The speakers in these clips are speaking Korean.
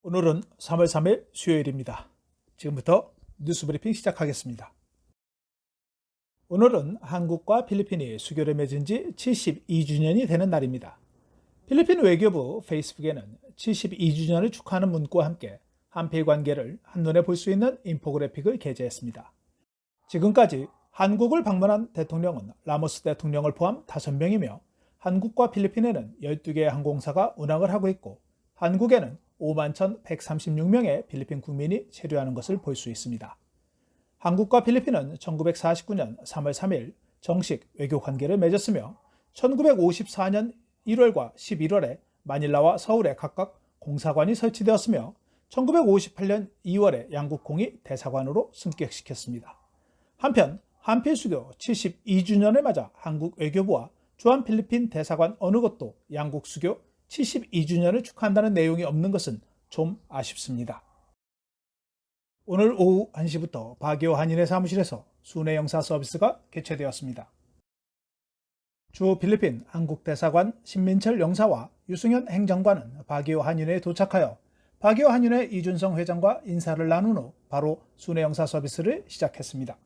오늘은 3월 3일 수요일입니다. 지금부터 뉴스 브리핑 시작하겠습니다. 오늘은 한국과 필리핀이 수교를 맺은 지 72주년이 되는 날입니다. 필리핀 외교부 페이스북에는 72주년을 축하하는 문구와 함께 한필 관계를 한눈에 볼 수 있는 인포그래픽을 게재했습니다. 지금까지 한국을 방문한 대통령은 라모스 대통령을 포함 5명이며 한국과 필리핀에는 12개의 항공사가 운항을 하고 있고 한국에는 51,136명의 필리핀 국민이 체류하는 것을 볼 수 있습니다. 한국과 필리핀은 1949년 3월 3일 정식 외교 관계를 맺었으며 1954년 1월과 11월에 마닐라와 서울에 각각 공사관이 설치되었으며 1958년 2월에 양국공이 대사관으로 승격시켰습니다. 한편 한필수교 72주년을 맞아 한국 외교부와 주한필리핀 대사관 어느 곳도 양국 수교 72주년을 축하한다는 내용이 없는 것은 좀 아쉽습니다. 오늘 오후 1시부터 박이호 한인회 사무실에서 순회 영사 서비스가 개최되었습니다. 주 필리핀 한국대사관 신민철 영사와 유승현 행정관은 박이호 한인회에 도착하여 박이호 한인회 이준성 회장과 인사를 나눈 후 바로 순회 영사 서비스를 시작했습니다.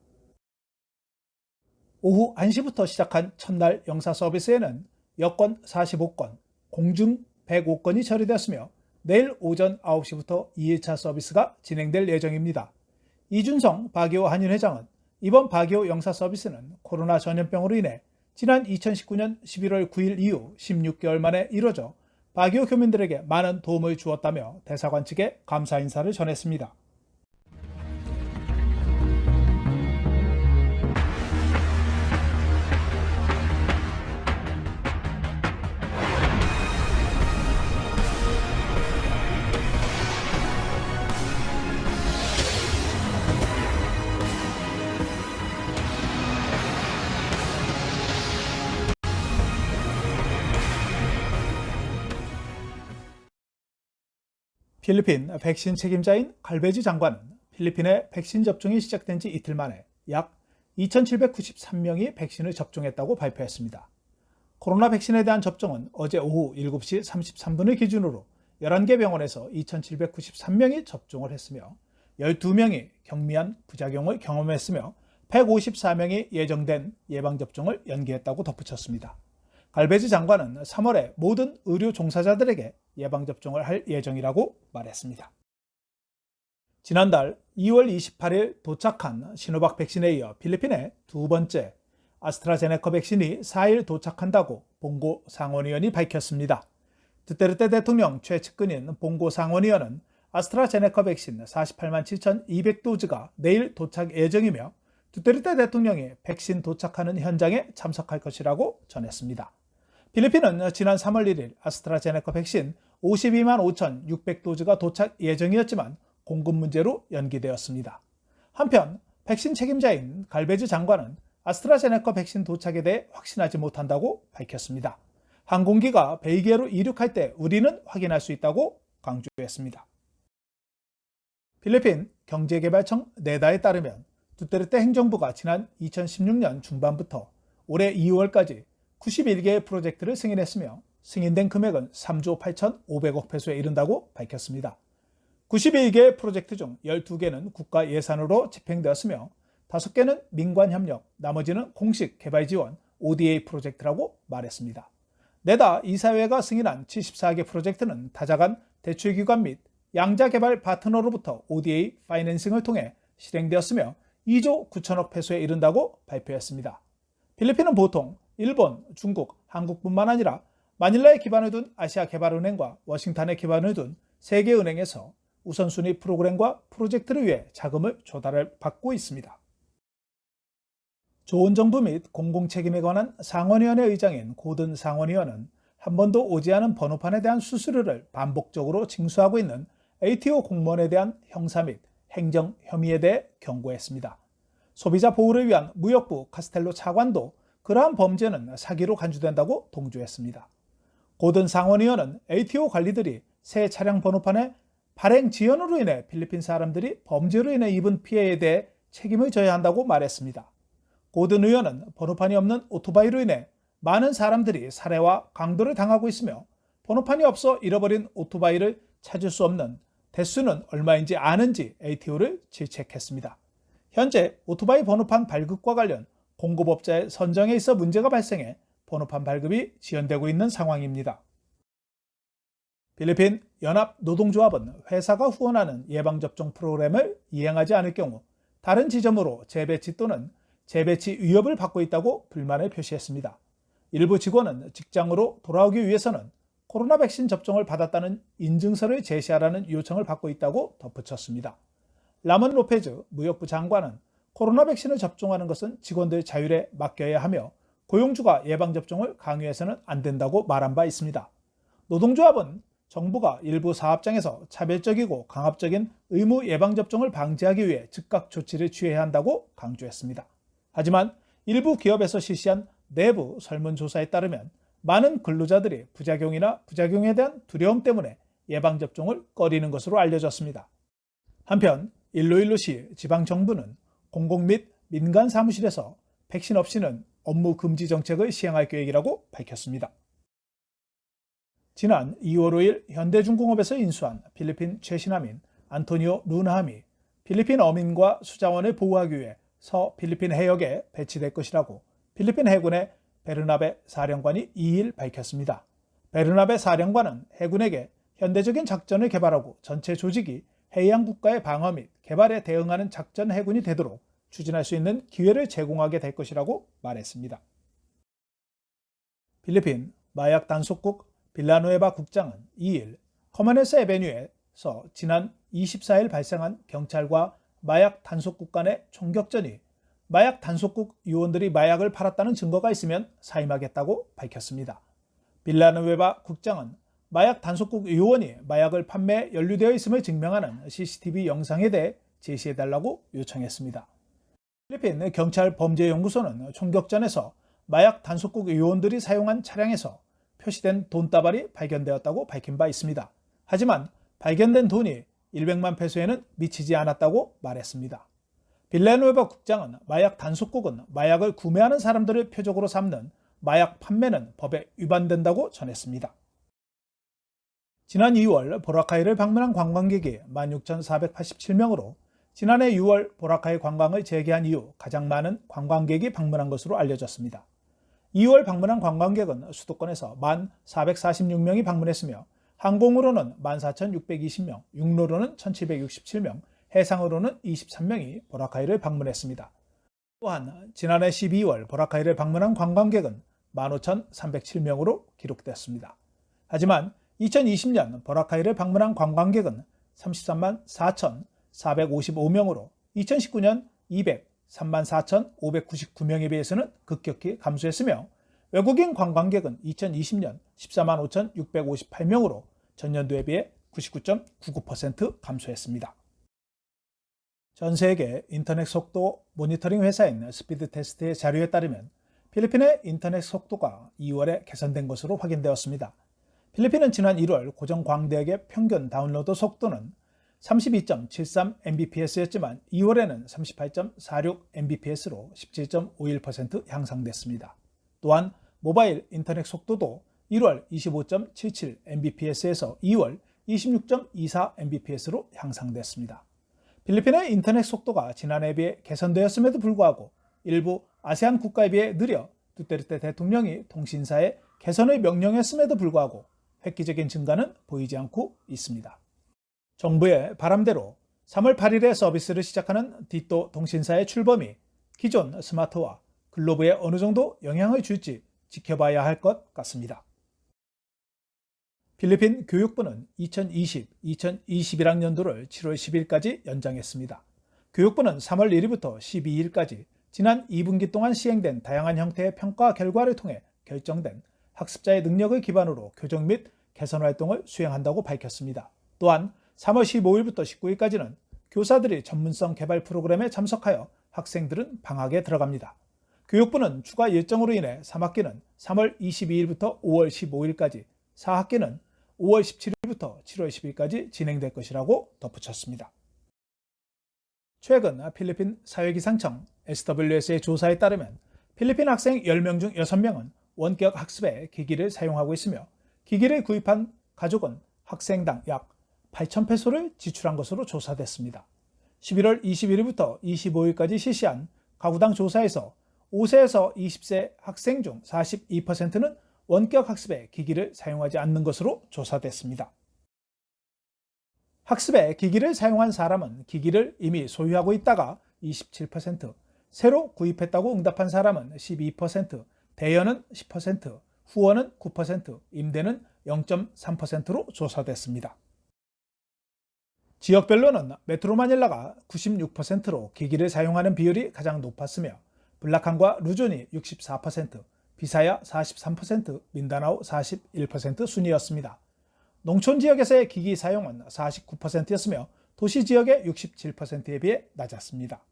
오후 1시부터 시작한 첫날 영사 서비스에는 여권 45건, 공증 105건이 처리되었으며 내일 오전 9시부터 2일차 서비스가 진행될 예정입니다. 이준성 박이호 한인회장은 이번 박이호 영사 서비스는 코로나 전염병으로 인해 지난 2019년 11월 9일 이후 16개월 만에 이뤄져 박이호 교민들에게 많은 도움을 주었다며 대사관 측에 감사 인사를 전했습니다. 필리핀 백신 책임자인 갈베지 장관은 필리핀의 백신 접종이 시작된 지 이틀 만에 약 2,793명이 백신을 접종했다고 발표했습니다. 코로나 백신에 대한 접종은 어제 오후 7시 33분을 기준으로 11개 병원에서 2,793명이 접종을 했으며 12명이 경미한 부작용을 경험했으며 154명이 예정된 예방접종을 연기했다고 덧붙였습니다. 갈베지 장관은 3월에 모든 의료 종사자들에게 예방접종을 할 예정이라고 말했습니다. 지난달 2월 28일 도착한 시노박 백신에 이어 필리핀의 두 번째 아스트라제네카 백신이 4일 도착한다고 봉고 상원의원이 밝혔습니다. 두테르테 대통령 최측근인 봉고 상원의원은 아스트라제네카 백신 48만 7,200도즈가 내일 도착 예정이며 두테르테 대통령이 백신 도착하는 현장에 참석할 것이라고 전했습니다. 필리핀은 지난 3월 1일 아스트라제네카 백신 52만 5,600도즈가 도착 예정이었지만 공급 문제로 연기되었습니다. 한편 백신 책임자인 갈베즈 장관은 아스트라제네카 백신 도착에 대해 확신하지 못한다고 밝혔습니다. 항공기가 벨기에로 이륙할 때 우리는 확인할 수 있다고 강조했습니다. 필리핀 경제개발청 네다에 따르면 두테르테 행정부가 지난 2016년 중반부터 올해 2월까지 91개의 프로젝트를 승인했으며 승인된 금액은 3조 8,500억 페소에 이른다고 밝혔습니다. 91개의 프로젝트 중 12개는 국가 예산으로 집행되었으며 5개는 민관협력, 나머지는 공식 개발 지원 ODA 프로젝트라고 말했습니다. 네다 이사회가 승인한 74개 프로젝트는 다자간 대출기관 및 양자개발 파트너로부터 ODA 파이낸싱을 통해 실행되었으며 2조 9천억 페소에 이른다고 발표했습니다. 필리핀은 보통 일본, 중국, 한국뿐만 아니라 마닐라에 기반을 둔 아시아개발은행과 워싱턴에 기반을 둔 세계은행에서 우선순위 프로그램과 프로젝트를 위해 자금을 조달을 받고 있습니다. 좋은 정부 및 공공책임에 관한 상원위원회 의장인 고든 상원위원은 한 번도 오지 않은 번호판에 대한 수수료를 반복적으로 징수하고 있는 ATO 공무원에 대한 형사 및 행정 혐의에 대해 경고했습니다. 소비자 보호를 위한 무역부 카스텔로 차관도 그러한 범죄는 사기로 간주된다고 동조했습니다. 고든 상원의원은 ATO 관리들이 새 차량 번호판의 발행 지연으로 인해 필리핀 사람들이 범죄로 인해 입은 피해에 대해 책임을 져야 한다고 말했습니다. 고든 의원은 번호판이 없는 오토바이로 인해 많은 사람들이 살해와 강도를 당하고 있으며 번호판이 없어 잃어버린 오토바이를 찾을 수 없는 대수는 얼마인지 아는지 ATO를 질책했습니다. 현재 오토바이 번호판 발급과 관련 공급업자의 선정에 있어 문제가 발생해 번호판 발급이 지연되고 있는 상황입니다. 필리핀 연합노동조합은 회사가 후원하는 예방접종 프로그램을 이행하지 않을 경우 다른 지점으로 재배치 또는 재배치 위협을 받고 있다고 불만을 표시했습니다. 일부 직원은 직장으로 돌아오기 위해서는 코로나 백신 접종을 받았다는 인증서를 제시하라는 요청을 받고 있다고 덧붙였습니다. 라몬 로페즈 무역부 장관은 코로나 백신을 접종하는 것은 직원들 자율에 맡겨야 하며 고용주가 예방접종을 강요해서는 안 된다고 말한 바 있습니다. 노동조합은 정부가 일부 사업장에서 차별적이고 강압적인 의무 예방접종을 방지하기 위해 즉각 조치를 취해야 한다고 강조했습니다. 하지만 일부 기업에서 실시한 내부 설문조사에 따르면 많은 근로자들이 부작용이나 부작용에 대한 두려움 때문에 예방접종을 꺼리는 것으로 알려졌습니다. 한편 일로일로시 지방정부는 공공 및 민간 사무실에서 백신 없이는 업무 금지 정책을 시행할 계획이라고 밝혔습니다. 지난 2월 5일 현대중공업에서 인수한 필리핀 최신함인 안토니오 루나함이 필리핀 어민과 수자원을 보호하기 위해 서필리핀 해역에 배치될 것이라고 필리핀 해군의 베르나베 사령관이 2일 밝혔습니다. 베르나베 사령관은 해군에게 현대적인 작전을 개발하고 전체 조직이 해양 국가의 방어 및 개발에 대응하는 작전 해군이 되도록 추진할 수 있는 기회를 제공하게 될 것이라고 말했습니다. 필리핀 마약 단속국 빌라누에바 국장은 2일 커머네스 에베뉴에서 지난 24일 발생한 경찰과 마약 단속국 간의 총격전이 마약 단속국 요원들이 마약을 팔았다는 증거가 있으면 사임하겠다고 밝혔습니다. 빌라누에바 국장은 마약 단속국 요원이 마약을 판매에 연루되어 있음을 증명하는 CCTV 영상에 대해 제시해달라고 요청했습니다. 필리핀 경찰 범죄연구소는 총격전에서 마약 단속국 요원들이 사용한 차량에서 표시된 돈다발이 발견되었다고 밝힌 바 있습니다. 하지만 발견된 돈이 100만 페소에는 미치지 않았다고 말했습니다. 빌라누에바 국장은 마약 단속국은 마약을 구매하는 사람들을 표적으로 삼는 마약 판매는 법에 위반된다고 전했습니다. 지난 2월 보라카이를 방문한 관광객이 16,487명으로 지난해 6월 보라카이 관광을 재개한 이후 가장 많은 관광객이 방문한 것으로 알려졌습니다. 2월 방문한 관광객은 수도권에서 1,446명이 방문했으며 항공으로는 14,620명, 육로로는 1,767명, 해상으로는 23명이 보라카이를 방문했습니다. 또한 지난해 12월 보라카이를 방문한 관광객은 15,307명으로 기록됐습니다. 하지만 2020년 보라카이를 방문한 관광객은 33만 4,455명으로 2019년 234,599명에 비해서는 급격히 감소했으며 외국인 관광객은 2020년 14만 5,658명으로 전년도에 비해 99.99% 감소했습니다. 전 세계 인터넷 속도 모니터링 회사인 스피드 테스트의 자료에 따르면 필리핀의 인터넷 속도가 2월에 개선된 것으로 확인되었습니다. 필리핀은 지난 1월 고정 광대역의 평균 다운로드 속도는 32.73mbps였지만 2월에는 38.46mbps로 17.51% 향상됐습니다. 또한 모바일 인터넷 속도도 1월 25.77mbps에서 2월 26.24mbps로 향상됐습니다. 필리핀의 인터넷 속도가 지난해에 비해 개선되었음에도 불구하고 일부 아세안 국가에 비해 느려 두테르테 대통령이 통신사에 개선을 명령했음에도 불구하고 획기적인 증가는 보이지 않고 있습니다. 정부의 바람대로 3월 8일에 서비스를 시작하는 디또 통신사의 출범이 기존 스마트와 글로브에 어느 정도 영향을 줄지 지켜봐야 할 것 같습니다. 필리핀 교육부는 2020-2021학년도를 7월 10일까지 연장했습니다. 교육부는 3월 1일부터 12일까지 지난 2분기 동안 시행된 다양한 형태의 평가 결과를 통해 결정된 학습자의 능력을 기반으로 교정 및 개선 활동을 수행한다고 밝혔습니다. 또한 3월 15일부터 19일까지는 교사들이 전문성 개발 프로그램에 참석하여 학생들은 방학에 들어갑니다. 교육부는 추가 일정으로 인해 3학기는 3월 22일부터 5월 15일까지, 4학기는 5월 17일부터 7월 10일까지 진행될 것이라고 덧붙였습니다. 최근 필리핀 사회기상청 SWS의 조사에 따르면 필리핀 학생 10명 중 6명은 원격 학습에 기기를 사용하고 있으며 기기를 구입한 가족은 학생당 약 8,000페소를 지출한 것으로 조사됐습니다. 11월 21일부터 25일까지 실시한 가구당 조사에서 5세에서 20세 학생 중 42%는 원격 학습에 기기를 사용하지 않는 것으로 조사됐습니다. 학습에 기기를 사용한 사람은 기기를 이미 소유하고 있다가 27%, 새로 구입했다고 응답한 사람은 12%, 대여는 10%, 후원은 9%, 임대는 0.3%로 조사됐습니다. 지역별로는 메트로 마닐라가 96%로 기기를 사용하는 비율이 가장 높았으며 블라칸과 루존이 64%, 비사야 43%, 민다나오 41% 순이었습니다. 농촌 지역에서의 기기 사용은 49%였으며 도시 지역의 67%에 비해 낮았습니다.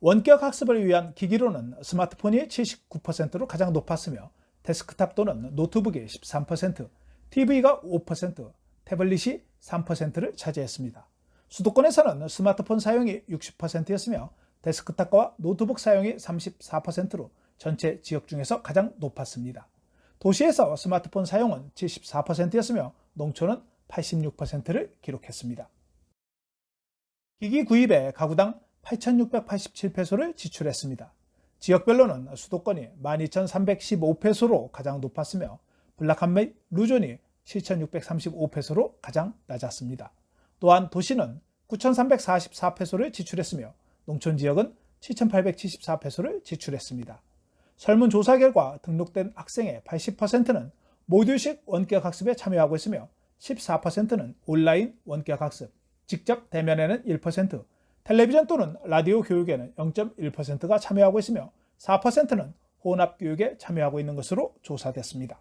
원격 학습을 위한 기기로는 스마트폰이 79%로 가장 높았으며 데스크탑 또는 노트북이 13%, TV가 5%, 태블릿이 3%를 차지했습니다. 수도권에서는 스마트폰 사용이 60%였으며 데스크탑과 노트북 사용이 34%로 전체 지역 중에서 가장 높았습니다. 도시에서 스마트폰 사용은 74%였으며 농촌은 86%를 기록했습니다. 기기 구입에 가구당 8,687페소를 지출했습니다. 지역별로는 수도권이 12,315페소로 가장 높았으며 블라칸 및 루존이 7,635페소로 가장 낮았습니다. 또한 도시는 9,344페소를 지출했으며 농촌 지역은 7,874페소를 지출했습니다. 설문조사 결과 등록된 학생의 80%는 모듈식 원격학습에 참여하고 있으며 14%는 온라인 원격학습, 직접 대면에는 1%, 텔레비전 또는 라디오 교육에는 0.1%가 참여하고 있으며 4%는 혼합교육에 참여하고 있는 것으로 조사됐습니다.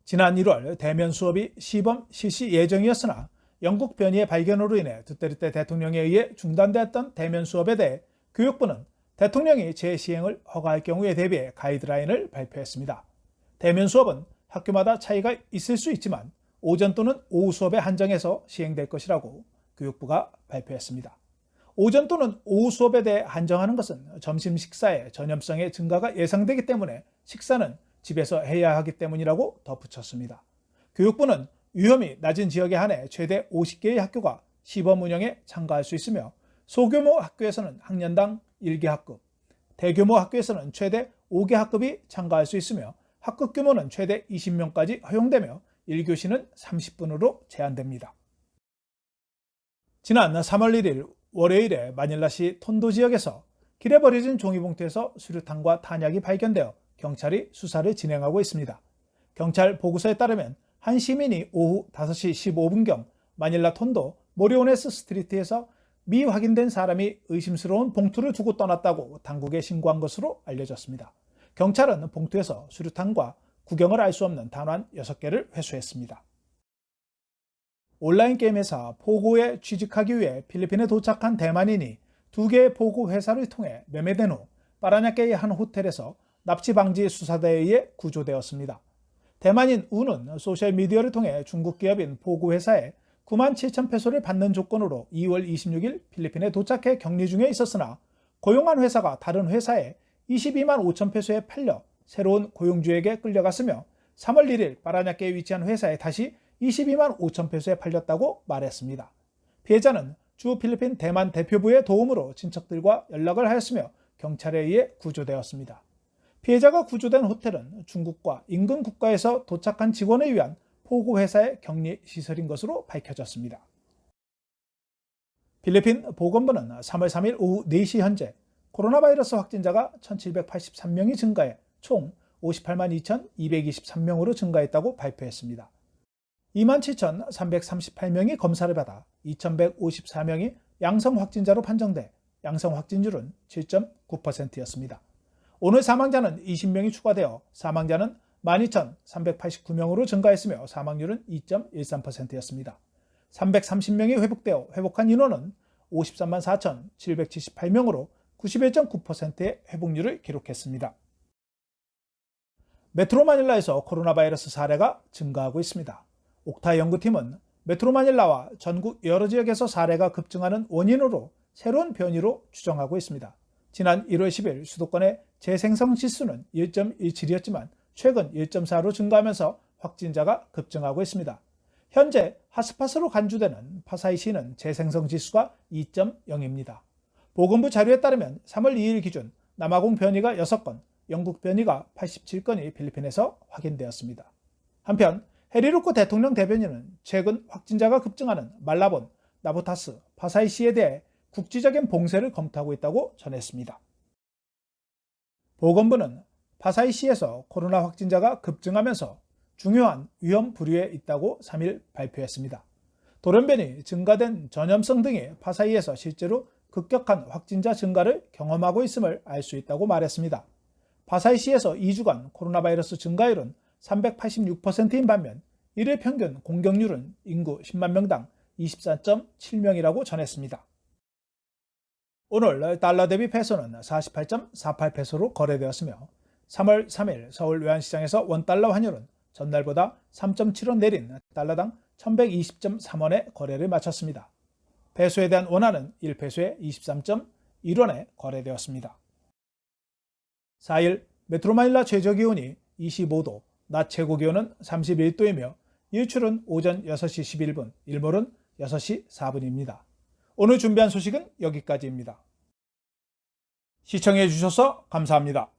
지난 1월 대면 수업이 시범 실시 예정이었으나 영국 변이의 발견으로 인해 두테르테 대통령에 의해 중단되었던 대면 수업에 대해 교육부는 대통령이 재시행을 허가할 경우에 대비해 가이드라인을 발표했습니다. 대면 수업은 학교마다 차이가 있을 수 있지만 오전 또는 오후 수업에 한정해서 시행될 것이라고 교육부가 발표했습니다. 오전 또는 오후 수업에 대해 한정하는 것은 점심 식사의 전염성의 증가가 예상되기 때문에 식사는 집에서 해야 하기 때문이라고 덧붙였습니다. 교육부는 위험이 낮은 지역에 한해 최대 50개의 학교가 시범 운영에 참가할 수 있으며 소규모 학교에서는 학년당 1개 학급, 대규모 학교에서는 최대 5개 학급이 참가할 수 있으며 학급 규모는 최대 20명까지 허용되며 1교시는 30분으로 제한됩니다. 지난 3월 1일 월요일에 마닐라시 톤도 지역에서 길에 버려진 종이봉투에서 수류탄과 탄약이 발견되어 경찰이 수사를 진행하고 있습니다. 경찰 보고서에 따르면 한 시민이 오후 5시 15분경 마닐라 톤도 모리오네스 스트리트에서 미확인된 사람이 의심스러운 봉투를 두고 떠났다고 당국에 신고한 것으로 알려졌습니다. 경찰은 봉투에서 수류탄과 구경을 알 수 없는 단환 6개를 회수했습니다. 온라인 게임 회사 포고에 취직하기 위해 필리핀에 도착한 대만인이 2개의 포고 회사를 통해 매매된 후 파라냐케의 한 호텔에서 납치 방지 수사대에 의해 구조되었습니다. 대만인 우는 소셜미디어를 통해 중국 기업인 포고 회사에 97,000페소를 받는 조건으로 2월 26일 필리핀에 도착해 격리 중에 있었으나 고용한 회사가 다른 회사에 22만 5천 페소에 팔려 새로운 고용주에게 끌려갔으며 3월 1일 파라냐케에 위치한 회사에 다시 22만 5천 페소에 팔렸다고 말했습니다. 피해자는 주 필리핀 대만 대표부의 도움으로 친척들과 연락을 하였으며 경찰에 의해 구조되었습니다. 피해자가 구조된 호텔은 중국과 인근 국가에서 도착한 직원을 위한 포고 회사의 격리 시설인 것으로 밝혀졌습니다. 필리핀 보건부는 3월 3일 오후 4시 현재 코로나 바이러스 확진자가 1,783명이 증가해 총 58만 2,223명으로 증가했다고 발표했습니다. 27,338명이 검사를 받아 2,154명이 양성 확진자로 판정돼 양성 확진율은 7.9%였습니다. 오늘 사망자는 20명이 추가되어 사망자는 12,389명으로 증가했으며 사망률은 2.13%였습니다. 330명이 회복되어 회복한 인원은 53만 4,778명으로 91.9%의 회복률을 기록했습니다. 메트로 마닐라에서 코로나 바이러스 사례가 증가하고 있습니다. 옥타 연구팀은 메트로 마닐라와 전국 여러 지역에서 사례가 급증하는 원인으로 새로운 변이로 추정하고 있습니다. 지난 1월 10일 수도권의 재생성 지수는 1.17이었지만 최근 1.4로 증가하면서 확진자가 급증하고 있습니다. 현재 핫스팟으로 간주되는 파사이시는 재생성 지수가 2.0입니다. 보건부 자료에 따르면 3월 2일 기준 남아공 변이가 6건, 영국 변이가 87건이 필리핀에서 확인되었습니다. 한편 헤리루코 대통령 대변인은 최근 확진자가 급증하는 말라본, 나보타스, 파사이시에 대해 국지적인 봉쇄를 검토하고 있다고 전했습니다. 보건부는 파사이시에서 코로나 확진자가 급증하면서 중요한 위험 부류에 있다고 3일 발표했습니다. 돌연변이, 증가된 전염성 등이 파사이에서 실제로 급격한 확진자 증가를 경험하고 있음을 알 수 있다고 말했습니다. 파사이시에서 2주간 코로나 바이러스 증가율은 386%인 반면 일일 평균 공격률은 인구 10만 명당 24.7명이라고 전했습니다. 오늘 달러 대비 페소는 48.48페소로 거래되었으며 3월 3일 서울 외환시장에서 원달러 환율은 전날보다 3.7원 내린 달러당 1120.3원에 거래를 마쳤습니다. 페소에 대한 원화는 1페소에 23.1원에 거래되었습니다. 4일 메트로마닐라 최저기온이 25도, 낮 최고기온은 31도이며 일출은 오전 6시 11분, 일몰은 6시 4분입니다. 오늘 준비한 소식은 여기까지입니다. 시청해 주셔서 감사합니다.